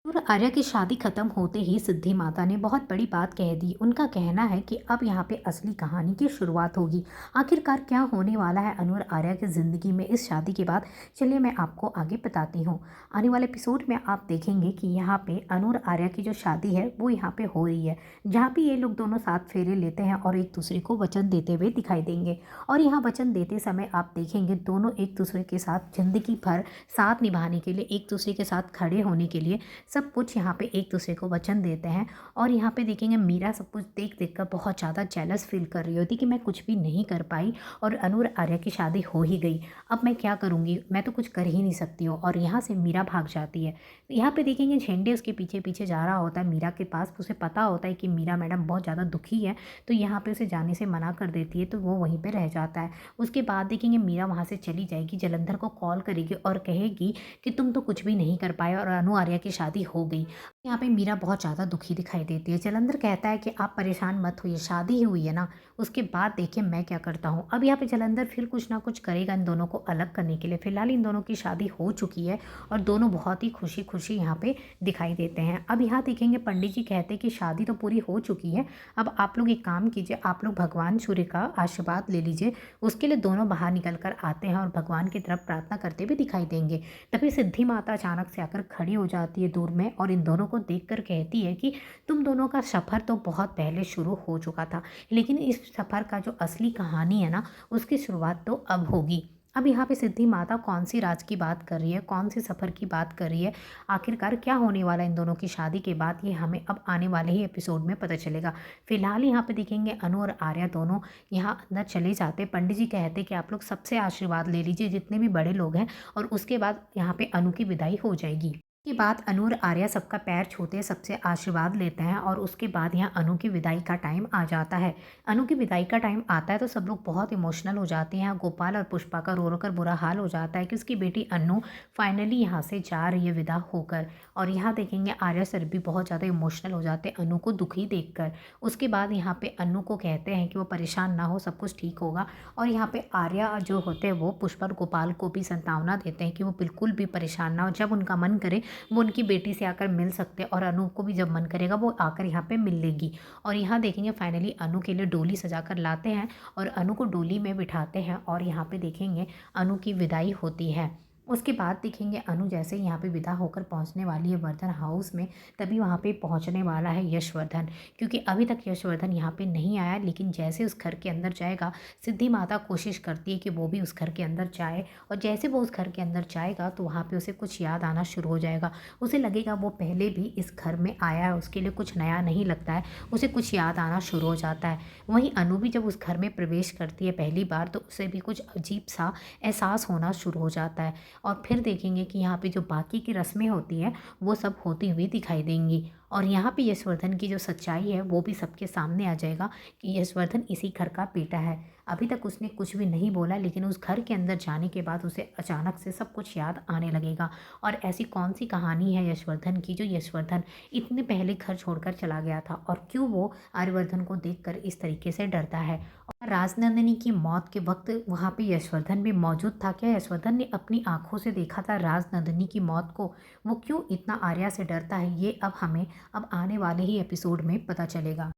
और आर्या की शादी खत्म होते ही सिद्धि माता ने बहुत बड़ी बात कह दी। उनका कहना है कि अब यहाँ पे असली कहानी की शुरुआत होगी। आखिरकार क्या होने वाला है अनु और आर्या की ज़िंदगी में इस शादी के बाद, चलिए मैं आपको आगे बताती हूँ। आने वाले एपिसोड में आप देखेंगे कि यहाँ पे अनु और आर्या की जो शादी है वो यहाँ पे हो रही है, जहाँ पे ये लोग दोनों साथ फेरे लेते हैं और एक दूसरे को वचन देते हुए दिखाई देंगे। और यहाँ वचन देते समय आप देखेंगे दोनों एक दूसरे के साथ ज़िंदगी भर साथ निभाने के लिए, एक दूसरे के साथ खड़े होने के लिए सब कुछ यहाँ पे एक दूसरे को वचन देते हैं। और यहाँ पे देखेंगे मीरा सब कुछ देख देख कर बहुत ज़्यादा जेलस फील कर रही होती कि मैं कुछ भी नहीं कर पाई और अनु और आर्या की शादी हो ही गई। अब मैं क्या करूँगी, मैं तो कुछ कर ही नहीं सकती हूँ। और यहाँ से मीरा भाग जाती है। यहाँ पे देखेंगे झंडे उसके पीछे पीछे जा रहा होता है मीरा के पास। उसे पता होता है कि मीरा मैडम बहुत ज़्यादा दुखी है, तो यहाँ पे उसे जाने से मना कर देती है, तो वो वहीं पर रह जाता है। उसके बाद देखेंगे मीरा वहाँ से चली जाएगी, जलंधर को कॉल करेगी और कहेगी कि तुम तो कुछ भी नहीं कर पाए और अनु आर्या की शादी हो गई। यहाँ पे मीरा बहुत ज़्यादा दुखी दिखाई देती है। जलंधर कहता है कि आप परेशान मत होइए, शादी ही हुई है ना, उसके बाद देखिए मैं क्या करता हूँ। अब यहाँ पे जलंधर फिर कुछ ना कुछ करेगा इन दोनों को अलग करने के लिए। फिलहाल इन दोनों की शादी हो चुकी है और दोनों बहुत ही खुशी खुशी यहाँ पे दिखाई देते हैं। अब यहाँ देखेंगे पंडित जी कहते हैं कि शादी तो पूरी हो चुकी है, अब आप लोग एक काम कीजिए, आप लोग भगवान सूर्य का आशीर्वाद ले लीजिए। उसके लिए दोनों बाहर निकल कर आते हैं और भगवान की तरफ प्रार्थना करते हुए दिखाई देंगे। तभी सिद्धि माता अचानक से आकर खड़ी हो जाती है दूर में और इन दोनों को देखकर कहती है कि तुम दोनों का सफ़र तो बहुत पहले शुरू हो चुका था, लेकिन इस सफ़र का जो असली कहानी है ना, उसकी शुरुआत तो अब होगी। अब यहाँ पे सिद्धि माता कौन सी राज की बात कर रही है, कौन से सफ़र की बात कर रही है, आखिरकार क्या होने वाला है इन दोनों की शादी के बाद, ये हमें अब आने वाले ही एपिसोड में पता चलेगा। फिलहाल यहाँ पे देखेंगे अनु और आर्या दोनों यहाँ अंदर चले जाते। पंडित जी कहते कि आप लोग सबसे आशीर्वाद ले लीजिए, जितने भी बड़े लोग हैं, और उसके बाद यहाँ पे अनु की विदाई हो जाएगी। के बाद अनु और आर्या सबका पैर छूते, सबसे आशीर्वाद लेते हैं और उसके बाद यहाँ अनु की विदाई का टाइम आ जाता है। अनु की विदाई का टाइम आता है तो सब लोग बहुत इमोशनल हो जाते हैं। यहाँ गोपाल और पुष्पा का रो रो कर बुरा हाल हो जाता है कि उसकी बेटी अनु फाइनली यहाँ से जा रही है विदा होकर। और यहाँ देखेंगे आर्या सर भी बहुत ज़्यादा इमोशनल हो जाते हैं अनु को दुखी देखकर। उसके बाद यहाँ पे अनु को कहते हैं कि वो परेशान ना हो, सब कुछ ठीक होगा। और यहाँ पे आर्या जो होते हैं वो पुष्पा और गोपाल को भी सांत्वना देते हैं कि वो बिल्कुल भी परेशान ना हो, जब उनका मन करे वो उनकी बेटी से आकर मिल सकते हैं और अनु को भी जब मन करेगा वो आकर यहाँ पे मिल लेगी। और यहाँ देखेंगे फाइनली अनु के लिए डोली सजा कर लाते हैं और अनु को डोली में बिठाते हैं और यहाँ पे देखेंगे अनु की विदाई होती है। उसके बाद देखेंगे अनु जैसे ही यहाँ पे विदा होकर पहुँचने वाली है वर्धन हाउस में, तभी वहाँ पे पहुँचने वाला है यशवर्धन, क्योंकि अभी तक यशवर्धन यहाँ पे नहीं आया। लेकिन जैसे उस घर के अंदर जाएगा, सिद्धि माता कोशिश करती है कि वो भी उस घर के अंदर जाए, और जैसे वो उस घर के अंदर जाएगा तो वहाँ पे उसे कुछ याद आना शुरू हो जाएगा। उसे लगेगा वो पहले भी इस घर में आया है, उसके लिए कुछ नया नहीं लगता है, उसे कुछ याद आना शुरू हो जाता है। वहीं अनु भी जब उस घर में प्रवेश करती है पहली बार, तो उसे भी कुछ अजीब सा एहसास होना शुरू हो जाता है। और फिर देखेंगे कि यहाँ पे जो बाकी की रस्में होती हैं वो सब होती हुई दिखाई देंगी। और यहाँ पे यशवर्धन की जो सच्चाई है वो भी सबके सामने आ जाएगा कि यशवर्धन इसी घर का बेटा है। अभी तक उसने कुछ भी नहीं बोला, लेकिन उस घर के अंदर जाने के बाद उसे अचानक से सब कुछ याद आने लगेगा। और ऐसी कौन सी कहानी है यशवर्धन की जो यशवर्धन इतने पहले घर छोड़कर चला गया था, और क्यों वो आर्यवर्धन को देखकर इस तरीके से डरता है। और राजनंदिनी की मौत के वक्त वहाँ पे यशवर्धन भी मौजूद था। क्या यशवर्धन ने अपनी आंखों से देखा था राजनंदिनी की मौत को? वो क्यों इतना आर्या से डरता है, ये अब हमें अब आने वाले ही एपिसोड में पता चलेगा।